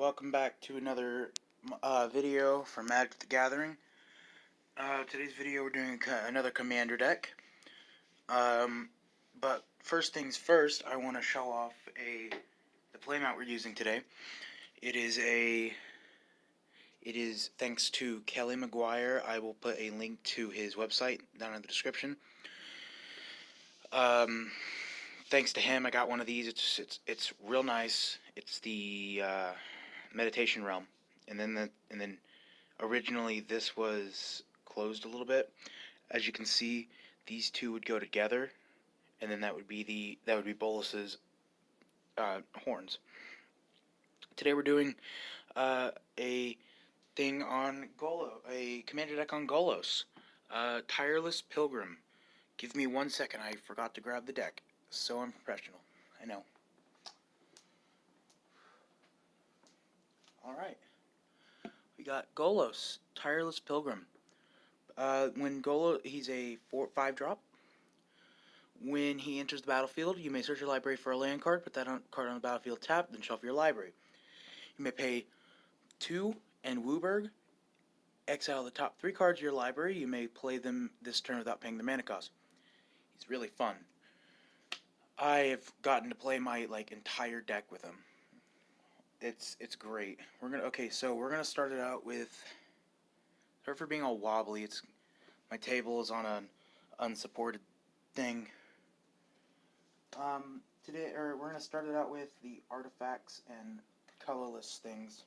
welcome back to another video from Magic the Gathering. Today's video we're doing another commander deck. But first things first, I want to show off the playmat we're using today. It is thanks to Kelly McGuire. I will put a link to his website down in the description. Thanks to him, I got one of these. It's real nice. It's the Meditation Realm, and then originally this was closed a little bit. As you can see, these two would go together, and then that would be Bolos's horns. Today we're doing a thing on a commander deck on Golos, Tireless Pilgrim. Give me 1 second. I forgot to grab the deck. So unprofessional. I know. Alright. We got Golos, Tireless Pilgrim. When Golos, he's a 5 drop. When he enters the battlefield, you may search your library for a land card, put that card on the battlefield tapped, then shuffle your library. You may pay 2 and Wooburg. Exile the top 3 cards of your library. You may play them this turn without paying the mana cost. He's really fun. I've gotten to play my entire deck with him. It's great. We're gonna start it out with. Sorry for being all wobbly. My table is on an unsupported thing. We're gonna start it out with the artifacts and colorless things.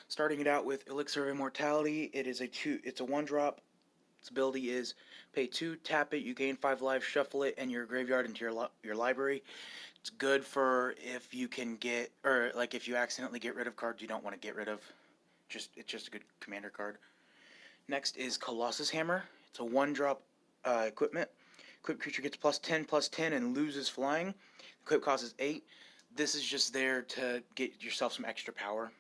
Starting it out with Elixir of Immortality. It's a 1-drop. Its ability is pay 2, tap it, you gain 5 life, shuffle it, and your graveyard into your library. It's good for if you can get, or if you accidentally get rid of cards you don't want to get rid of. It's just a good commander card. Next is Colossus Hammer. It's a 1-drop equipment. Equipped creature gets +10/+10 and loses flying. Equip cost is 8. This is just there to get yourself some extra power.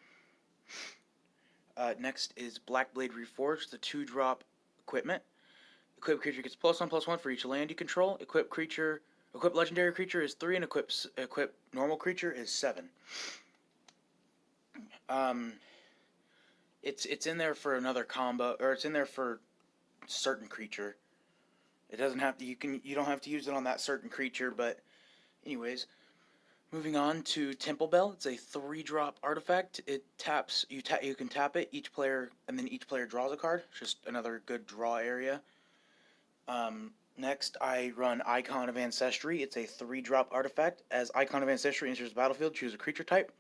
Next is Blackblade Reforged. It's a 2-drop equipment. Equipped creature gets +1/+1 for each land you control. Equipped legendary creature is 3, and equipped normal creature is 7. It's in there for another combo, or it's in there for certain creature. It doesn't have to. You don't have to use it on that certain creature, but anyways. Moving on to Temple Bell. It's a 3-drop artifact. It taps. You can tap it. Each player draws a card. Just another good draw area. Next, I run Icon of Ancestry. It's a 3-drop artifact. As Icon of Ancestry enters the battlefield, choose a creature type.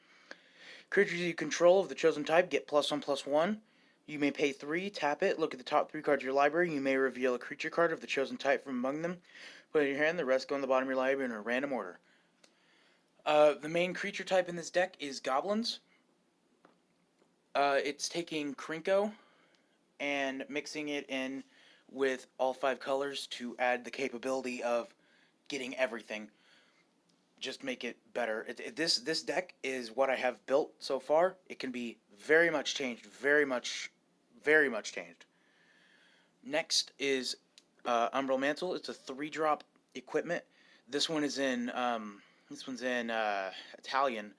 Creatures you control of the chosen type get +1/+1. You may pay 3, tap it, look at the top 3 cards of your library. You may reveal a creature card of the chosen type from among them. Put it in your hand. The rest go on the bottom of your library in a random order. The main creature type in this deck is goblins. It's taking Krinko and mixing it in with all 5 colors to add the capability of getting everything. Just make it better. This deck is what I have built so far. It can be very much changed, very much changed. Next is Umbral Mantle. It's a 3-drop equipment. This one's in Italian,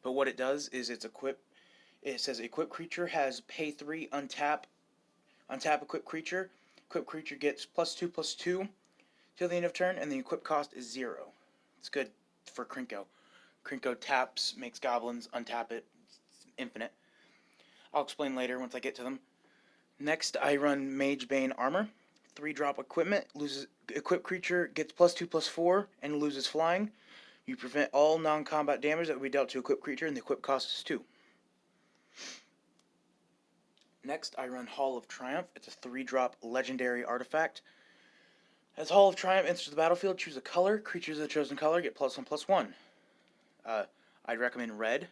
but what it does is it says equipped creature has pay 3, untap equipped creature. Equipped creature gets +2/+2 till the end of turn, and the equip cost is 0. It's good for Krinko. Krinko taps, makes goblins, untap it. It's infinite. I'll explain later once I get to them. Next, I run Magebane Armor. 3-drop equipment. Equipped creature gets +2/+4 and loses flying. You prevent all non-combat damage that would be dealt to equipped creature, and the equip cost is 2. Next, I run Hall of Triumph. It's a 3-drop legendary artifact. As Hall of Triumph enters the battlefield, choose a color. Creatures of the chosen color get +1/+1. I'd recommend red.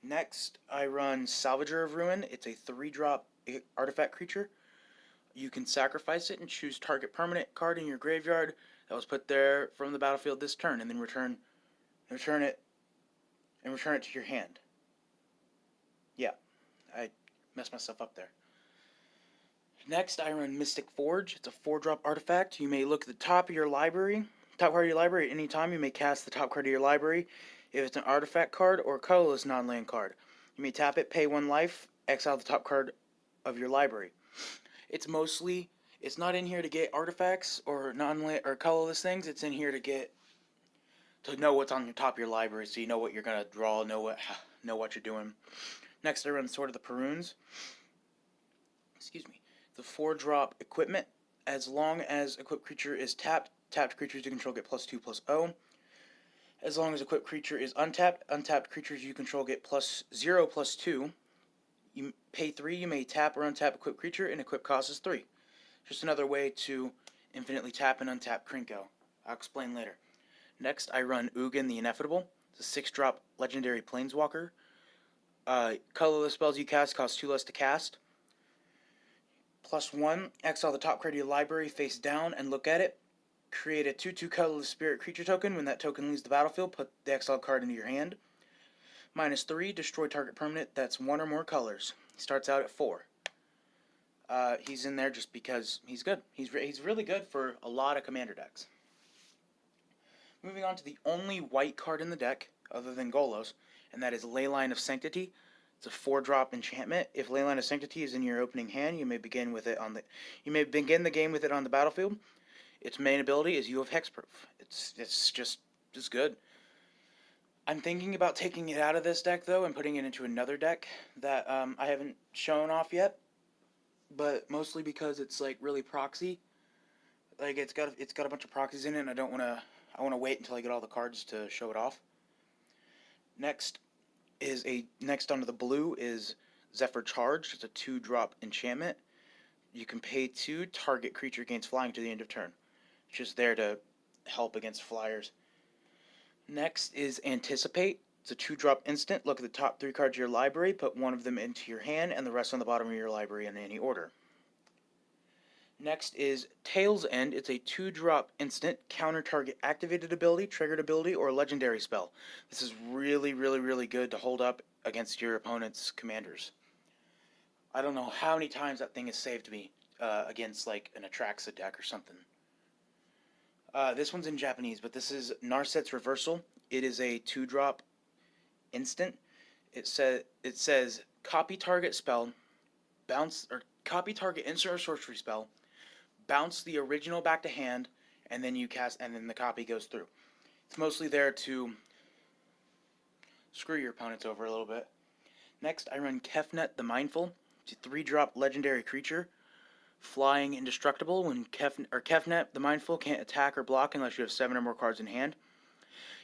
Next, I run Salvager of Ruin. It's a 3-drop artifact creature. You can sacrifice it and choose target permanent card in your graveyard that was put there from the battlefield this turn, and then return it to your hand. Yeah, I messed myself up there. Next, I run Mystic Forge. It's a 4-drop artifact. You may look at the top of your library, Top card of your library. At any time, you may cast the top card of your library if it's an artifact card or a colorless non-land card. You may tap it, pay 1 life, exile the top card of your library. It's not in here to get artifacts or non-land or colorless things. It's in here to know what's on the top of your library, so you know what you're gonna draw, know what you're doing. Next, I run Sword of the Perunes. Excuse me. The 4-drop equipment. As long as equipped creature is tapped creatures you control get +2/+0. As long as equipped creature is untapped creatures you control get +0/+2. You pay 3. You may tap or untap equipped creature, and equip cost is 3. Just another way to infinitely tap and untap Krinko. I'll explain later. Next, I run Ugin the Ineffable. It's a 6-drop legendary planeswalker. Colorless spells you cast cost 2 less to cast. +1, exile the top card of your library face down and look at it. Create a 2/2 colorless spirit creature token. When that token leaves the battlefield, put the exiled card into your hand. -3, destroy target permanent that's 1 or more colors. He starts out at 4. He's in there just because he's good. He's really good for a lot of commander decks. Moving on to the only white card in the deck, other than Golos, and that is Leyline of Sanctity. It's a 4-drop enchantment. If Leyline of Sanctity is in your opening hand, you may begin the game with it on the battlefield. Its main ability is you have hexproof. It's just good. I'm thinking about taking it out of this deck though and putting it into another deck that I haven't shown off yet, but mostly because it's like really proxy. Like it's got a bunch of proxies in it, and I want to wait until I get all the cards to show it off. Next onto the blue is Zephyr Charge. It's a 2-drop enchantment. You can pay 2, target creature gains flying to the end of turn. It's just there to help against flyers. Next is Anticipate. It's a 2-drop instant. Look at the top 3 cards of your library, put 1 of them into your hand, and the rest on the bottom of your library in any order. Next is Tail's End. It's a 2-drop instant, counter target activated ability, triggered ability, or legendary spell. This is really, really, really good to hold up against your opponent's commanders. I don't know how many times that thing has saved me against like an Atraxa deck or something. This one's in Japanese, but this is Narset's Reversal. It is a 2-drop instant. It says copy target spell, copy target instant or sorcery spell, bounce the original back to hand, and then you cast, and then the copy goes through. It's mostly there to screw your opponents over a little bit. Next, I run Kefnet the Mindful. It's a 3-drop legendary creature. Flying indestructible. When Kefnet the Mindful can't attack or block unless you have 7 or more cards in hand.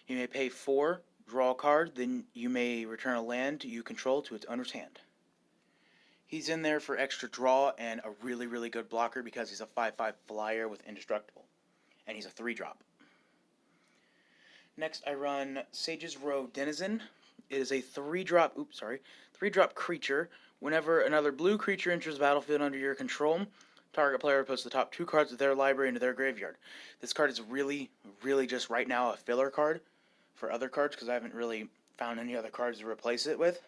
You may pay 4, draw a card, then you may return a land you control to its owner's hand. He's in there for extra draw and a really, really good blocker because he's a 5/5 flyer with indestructible. And he's a 3-drop. Next, I run Sage's Row Denizen. It is a 3-drop creature. Whenever another blue creature enters the battlefield under your control, target player puts the top 2 cards of their library into their graveyard. This card is really, really just right now a filler card for other cards because I haven't really found any other cards to replace it with.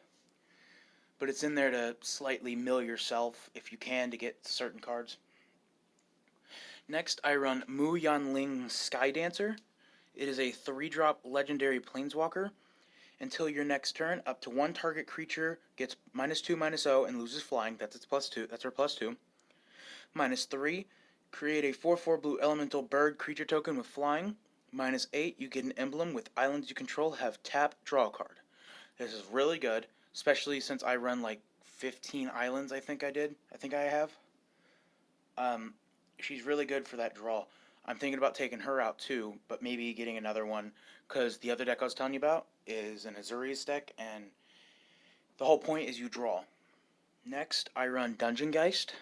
But it's in there to slightly mill yourself if you can to get certain cards. Next, I run Mu Yanling Sky Dancer. It is a 3-drop legendary planeswalker. Until your next turn, up to 1 target creature gets -2/-0 and loses flying. That's its +2. That's her +2. -3, create a 4/4 blue elemental bird creature token with flying. -8, you get an emblem with islands you control have tap, draw a card. This is really good, especially since I run like 15 islands, I think I have. She's really good for that draw. I'm thinking about taking her out too, but maybe getting another one, because the other deck I was telling you about is an Azurius deck, and the whole point is you draw. Next, I run Dungeon Geists.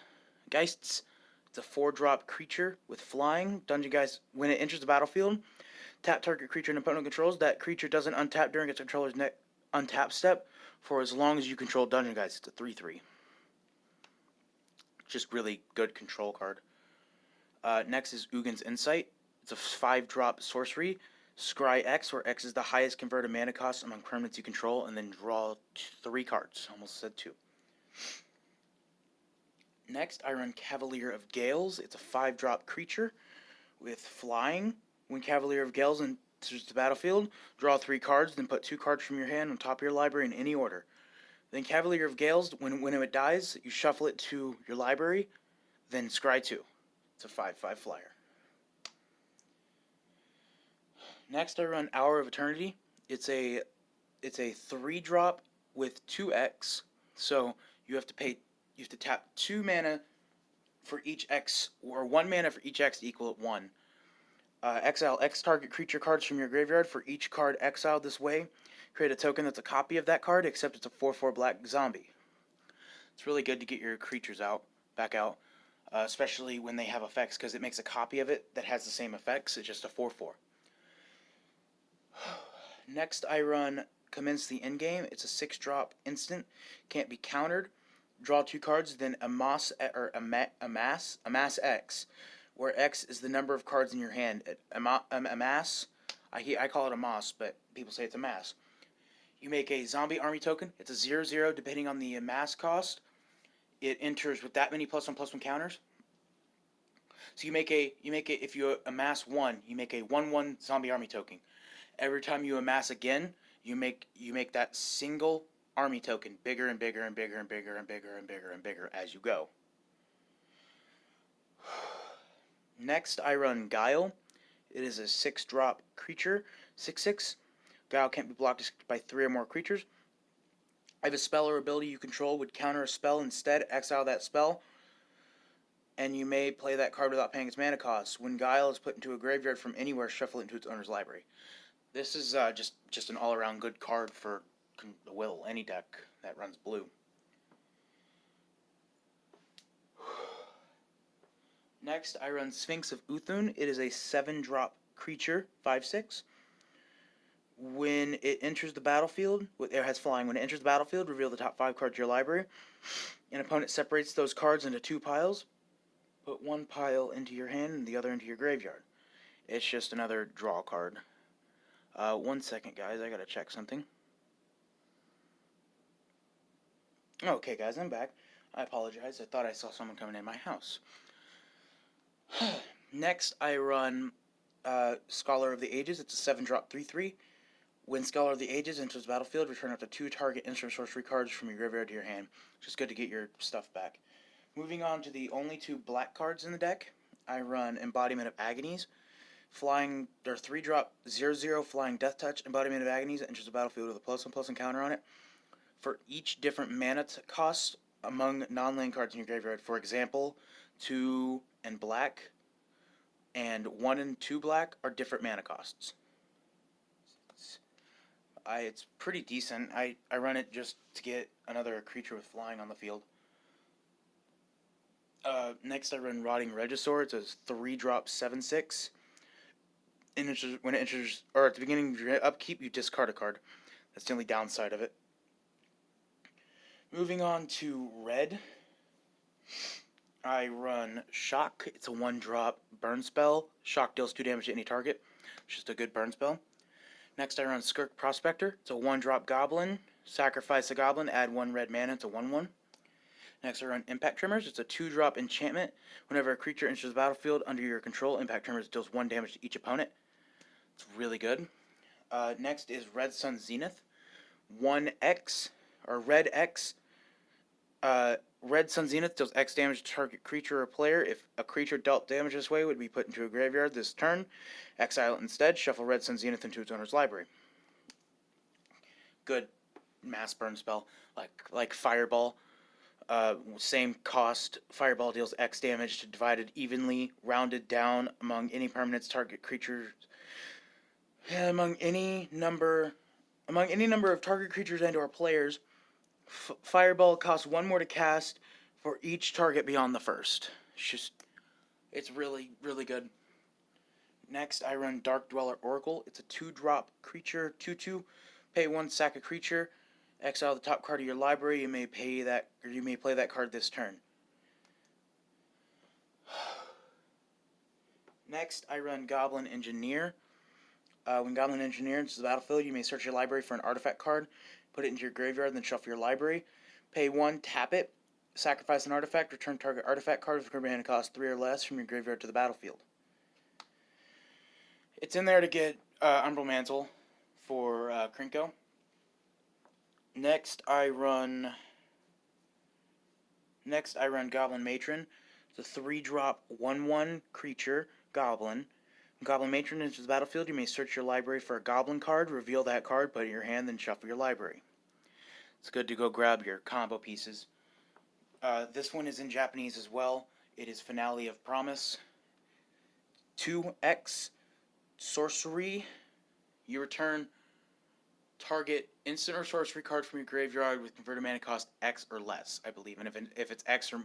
It's a 4-drop creature with flying. Dungeon Geist, when it enters the battlefield, tap target creature an opponent controls. That creature doesn't untap during its controller's untap step for as long as you control Dungeon Geist. It's a 3/3. Just really good control card. Next is Ugin's Insight. It's a 5-drop sorcery. Scry X, where X is the highest converted mana cost among permanents you control, and then draw 3 cards. Almost said 2. Next, I run Cavalier of Gales. It's a 5-drop creature with flying. When Cavalier of Gales enters the battlefield, draw 3 cards, then put 2 cards from your hand on top of your library in any order. Then Cavalier of Gales, when it dies, you shuffle it to your library, then scry 2. It's a 5/5 flyer. Next, I run Hour of Eternity. It's a 3-drop with 2x. So you have to tap 2 mana for each x, or 1 mana for each x to equal 1. Exile X target creature cards from your graveyard. For each card exiled this way, create a token that's a copy of that card, except it's a 4/4 black zombie. It's really good to get your creatures back out, especially when they have effects, because it makes a copy of it that has the same effects. It's just a 4/4. Next, I run Commence the Endgame. It's a 6-drop instant, can't be countered. Draw 2 cards, then amass X, where X is the number of cards in your hand. Amass, I call it amass, but people say it's amass. You make a zombie army token. It's a 0/0 depending on the amass cost. It enters with that many +1/+1 counters. So if you amass 1, you make a 1/1 zombie army token. Every time you amass again, you make that single army token bigger and bigger and bigger and bigger and bigger and bigger and bigger as you go. Next, I run Guile. It is a 6-drop creature, 6/6. Guile can't be blocked by 3 or more creatures. I have a spell or ability you control would counter a spell. Instead, exile that spell, and you may play that card without paying its mana cost. When Guile is put into a graveyard from anywhere, shuffle it into its owner's library. This is just an all-around good card for any deck that runs blue. Next, I run Sphinx of Uthun. It is a 7-drop creature, 5/6. When it enters the battlefield, it has flying. When it enters the battlefield, reveal the top 5 cards of your library. An opponent separates those cards into 2 piles. Put 1 pile into your hand and the other into your graveyard. It's just another draw card. 1 second, guys. I gotta check something. Okay, guys, I'm back. I apologize. I thought I saw someone coming in my house. Next, I run Scholar of the Ages. It's a 7-drop 3/3. When Scholar of the Ages enters the battlefield, return up to 2 target instant sorcery cards from your graveyard to your hand. Just good to get your stuff back. Moving on to the only 2 black cards in the deck, I run Embodiment of Agonies. Flying, they're 3-drop 0/0 flying Death Touch. Embodiment of Agonies enters the battlefield with a +1/+1 counter on it. For each different mana cost among non-land cards in your graveyard, for example, 2 and black and 1 and 2 black are different mana costs. It's pretty decent. I run it just to get another creature with flying on the field. Next, I run Rotting Regisaur. It's a 3-drop 7/6. When it enters, or at the beginning of your upkeep, you discard a card. That's the only downside of it. Moving on to red, I run Shock. It's a 1-drop burn spell. Shock deals 2 damage to any target. It's just a good burn spell. Next, I run Skirk Prospector. It's a 1-drop goblin. Sacrifice a goblin, add 1 red mana. It's a 1/1. Next, I run Impact Tremors. It's a 2-drop enchantment. Whenever a creature enters the battlefield under your control, Impact Tremors deals 1 damage to each opponent. It's really good. Next is Red Sun Zenith. 1x, or Red X. Red Sun Zenith deals X damage to target creature or player. If a creature dealt damage this way would be put into a graveyard this turn, exile it instead. Shuffle Red Sun Zenith into its owner's library. Good mass burn spell, like Fireball. Same cost. Fireball deals X damage to divided evenly, rounded down among any permanents target creatures. Among any number of target creatures and/or players. Fireball costs 1 more to cast for each target beyond the first. It's really, really good. Next, I run Dark Dweller Oracle. It's a 2-drop creature, 2/2. Pay 1, sack a creature. Exile the top card of your library. You may play that card this turn. Next, I run Goblin Engineer. When Goblin Engineer enters the battlefield, you may search your library for an artifact card, put it into your graveyard, then shuffle your library. Pay 1, tap it, sacrifice an artifact, return target artifact card with mana cost 3 or less from your graveyard to the battlefield. It's in there to get Umbral Mantle for Krinko. Next I run Goblin Matron. It's a 3-drop 1/1 creature goblin. When Goblin Matron enters the battlefield, you may search your library for a goblin card, reveal that card, put it in your hand, then shuffle your library. It's good to go grab your combo pieces. This one is in Japanese as well. It is Finale of Promise. 2x sorcery. You return target instant or sorcery card from your graveyard with converted mana cost X or less, I believe. And if it's X or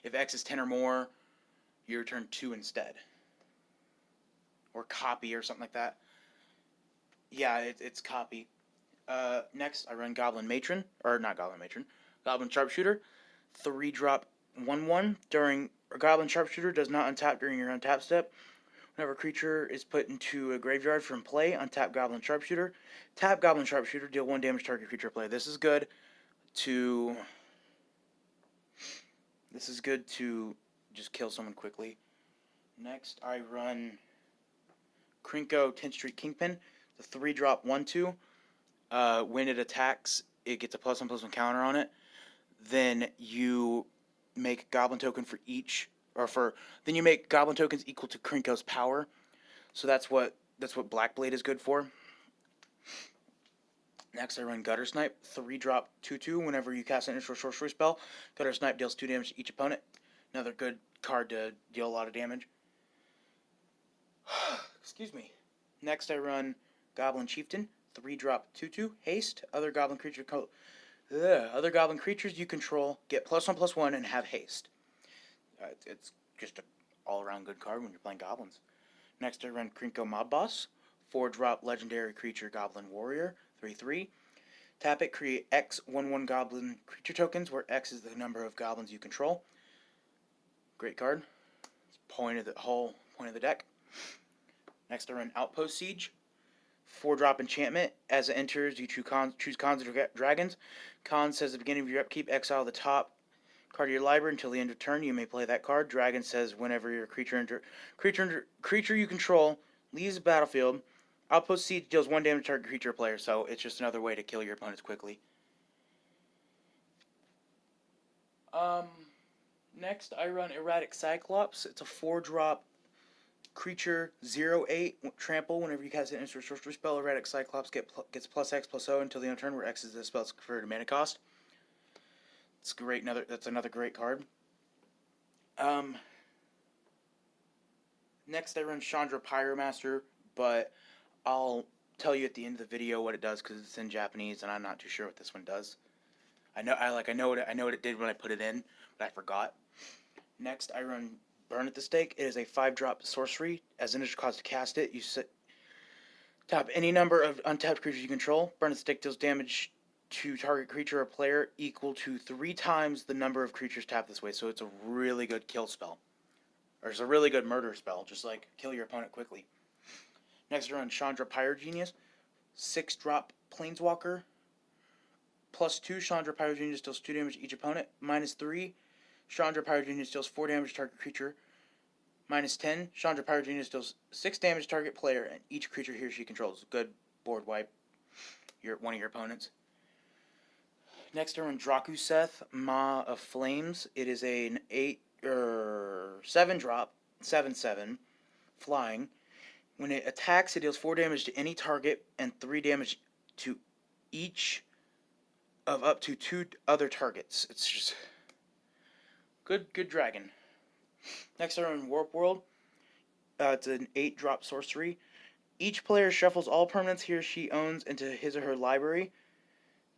if X is 10 or more, you return 2 instead, or copy or something like that. Yeah, it's copy. Next, I run Goblin Matron, or not Goblin Matron, Goblin Sharpshooter, 3-drop 1/1. During Goblin Sharpshooter does not untap during your untap step. Whenever a creature is put into a graveyard from play, untap Goblin Sharpshooter. Tap Goblin Sharpshooter, deal 1 damage to target creature play. This is good to just kill someone quickly. Next, I run Krinko 10th Street Kingpin, the 3-drop 1/2. When it attacks, it gets a +1/+1 counter on it. Then you make Goblin token for each, then you make Goblin tokens equal to Krinko's power. So that's what Blackblade is good for. Next, I run Gutter Snipe, 3-drop 2/2. Whenever you cast an instant sorcery spell, Gutter Snipe deals 2 damage to each opponent. Another good card to deal a lot of damage. Excuse me. Next, I run Goblin Chieftain, 3-drop 2/2. Haste. Other goblin creatures you control get +1/+1 and have haste. It's just an all-around good card when you're playing goblins. Next, I run Krinko Mob Boss, 4-drop legendary creature Goblin Warrior, 3/3. Tap it, create X 1/1 goblin creature tokens, where X is the number of goblins you control. Great card. It's whole point of the deck. Next, I run Outpost Siege, 4-drop enchantment. As it enters, you choose Khans or Dragons. Khan says at the beginning of your upkeep, exile the top card of your library until the end of turn. You may play that card. Dragon says whenever your creature you control leaves the battlefield, Outpost Siege deals 1 damage to target creature or player. So it's just another way to kill your opponents quickly. Next, I run Erratic Cyclops. It's a 4-drop creature 0/8 trample. Whenever you cast an instant sorcery spell, Erratic Cyclops gets +X/+0 until the end of turn, where X is the spell's converted mana cost. It's great. That's another great card. Next, I run Chandra Pyromaster, but I'll tell you at the end of the video what it does because it's in Japanese, and I'm not too sure what this one does. I know what it did when I put it in, but I forgot. Next, I run Burn at the Stake. It is a 5-drop sorcery. As initial cost to cast it, you tap any number of untapped creatures you control. Burn at the Stake deals damage to target creature or player equal to 3 times the number of creatures tapped this way. So it's a really good kill spell. Or it's a really good murder spell. Just like kill your opponent quickly. Next, I run Chandra Pyrogenius. 6-drop Planeswalker. +2, Chandra Pyrogenius deals 2 damage to each opponent. -3, Chandra Pyrogenius deals 4 damage to target creature. -10, Chandra Pyrogenius deals 6 damage to target player and each creature he or she controls. Good board wipe. One of your opponents. Next, I run Drakuseth, Ma of Flames. It is an 7-drop, 7/7, flying. When it attacks, it deals 4 damage to any target and 3 damage to each of up to 2 other targets. It's just good dragon. Next, I run Warp World. It's an 8-drop sorcery. Each player shuffles all permanents he or she owns into his or her library,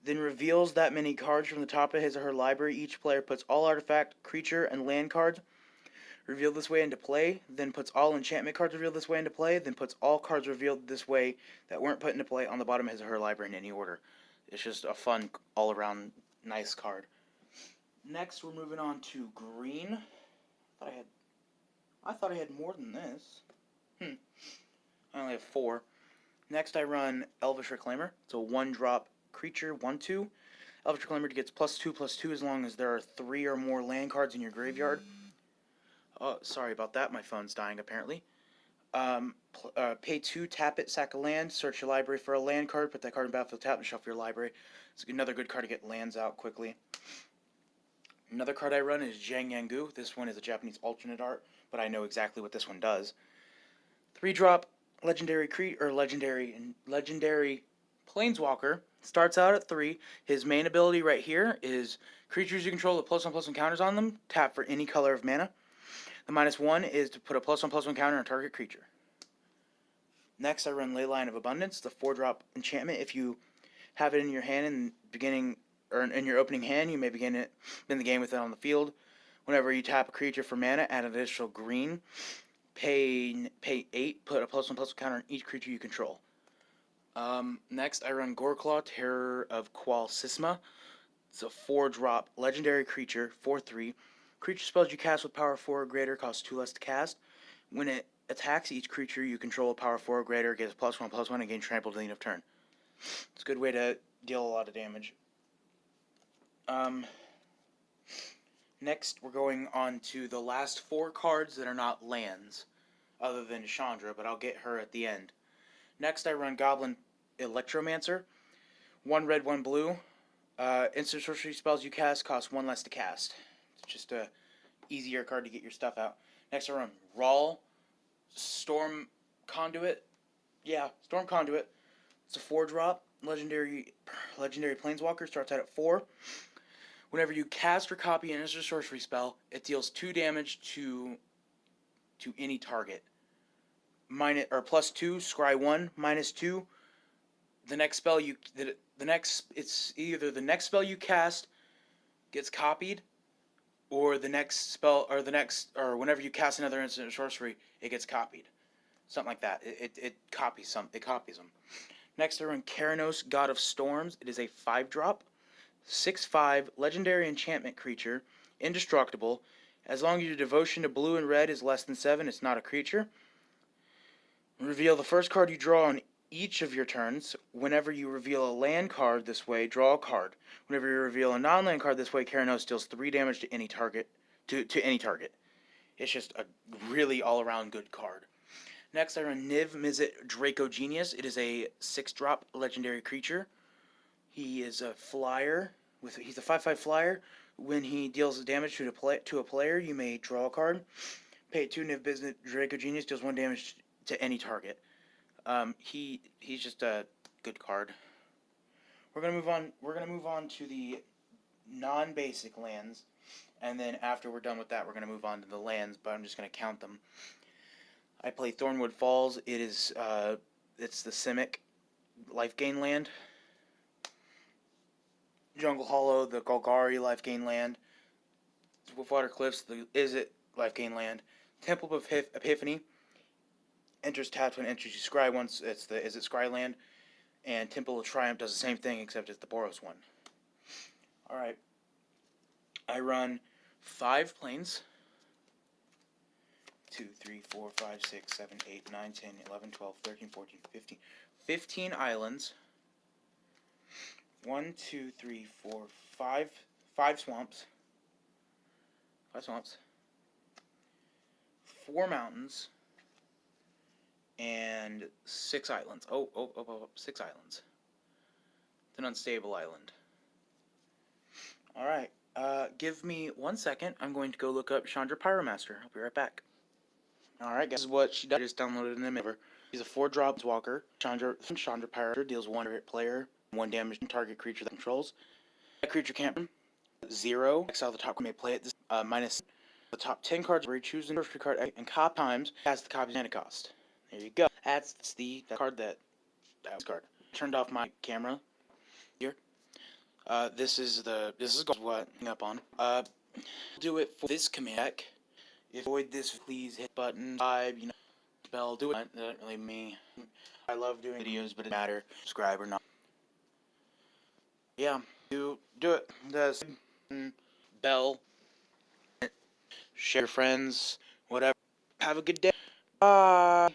then reveals that many cards from the top of his or her library. Each player puts all artifact, creature, and land cards revealed this way into play, then puts all enchantment cards revealed this way into play, then puts all cards revealed this way that weren't put into play on the bottom of his or her library in any order. It's just a fun, all-around, nice card. Next, we're moving on to green. I thought I had more than this. I only have 4. Next, I run Elvish Reclaimer. It's a 1-drop creature, 1/2. Elvish Reclaimer gets +2/+2 as long as there are 3 or more land cards in your graveyard. Oh, sorry about that. My phone's dying, apparently. Pay 2, tap it, sack a land, search your library for a land card, put that card in battlefield, tap, and shuffle your library. It's another good card to get lands out quickly. Another card I run is Zhang Yangu. This one is a Japanese alternate art, but I know exactly what this one does. 3-drop legendary legendary planeswalker. Starts out at 3. His main ability right here is creatures you control with +1/+1 counters on them. Tap for any color of mana. The -1 is to put a +1/+1 counter on target creature. Next, I run Leyline of Abundance, the 4-drop enchantment. If you have it in your hand in beginning or in your opening hand, you may begin the game with it on the field. Whenever you tap a creature for mana, add an additional green. Pay 8. Put a +1/+1 counter on each creature you control. Next, I run Goreclaw, Terror of Qualsisma. It's a 4-drop legendary creature, 4/3. Creature spells you cast with power 4 or greater cost 2 less to cast. When it attacks each creature you control with power 4 or greater, gets +1/+1 and gain trample to the end of turn. It's a good way to deal a lot of damage. Next, we're going on to the last 4 cards that are not lands, other than Chandra, but I'll get her at the end. Next, I run Goblin Electromancer. 1 red, 1 blue. Instant sorcery spells you cast cost 1 less to cast. It's just a easier card to get your stuff out. Next, I run Rawl Storm Conduit. Yeah, Storm Conduit. It's a 4-drop legendary planeswalker. Starts out at 4. Whenever you cast or copy an instant sorcery spell, it deals 2 damage to any target. +2, scry 1, -2. The next spell it's either the next spell you cast gets copied, or the next spell or whenever you cast another instant sorcery, it gets copied. Something like that. It copies them. Next, I run Keranos, God of Storms. It is a 5-drop, 6/5 legendary enchantment creature, indestructible. As long as your devotion to blue and red is less than 7, it's not a creature. Reveal the first card you draw on each of your turns. Whenever you reveal a land card this way, draw a card. Whenever you reveal a non-land card this way, Keranos deals 3 damage to any target. To any target. It's just a really all-around good card. Next, I run Niv Mizzet Draco Genius. It is a 6-drop legendary creature. He is a flyer. He's a 5/5 flyer. When he deals damage to a player, you may draw a card. Pay 2. Niv Mizzet Draco Genius deals 1 damage to any target. He's just a good card. We're gonna move on to the non-basic lands, and then after we're done with that, we're gonna move on to the lands. But I'm just gonna count them. I play Thornwood Falls. It's the Simic life gain land. Jungle Hollow, the Golgari life gain land. Wolfwater Cliffs, the Izzet life gain land. Temple of Epiphany. Enters tapped when enters you scry once. It's the Izzet scry land. And Temple of Triumph does the same thing, except it's the Boros one. Alright. I run 5 planes. 2, 3, 4, 5, 6, 7, 8, 9, 10, 11, 12, 13, 14, 15. 15 islands. 1, 2, 3, 4, 5 swamps. 5 swamps. 4 mountains. And 6 islands. 6 islands. It's an unstable island. Alright. Give me 1 second. I'm going to go look up Chandra Pyromaster. I'll be right back. Alright, guys. This is what she does. I just downloaded an image. He's a 4-drop walker. Chandra Pyromaster deals 1 hit player, 1 damage to target creature that controls. That creature can't 0. Exile the top card may play it. Minus the top 10 cards where you choose the first card and cop times has the copy's mana cost. There you go. That's the card that card. Turned off my camera here. This is what I'm up on. Do it for this command deck. If you avoid this, please hit button 5. Spell. Do it. That doesn't really me. I love doing videos, but it doesn't matter. Subscribe or not. Yeah. Do it. The bell. Share your friends. Whatever. Have a good day. Bye.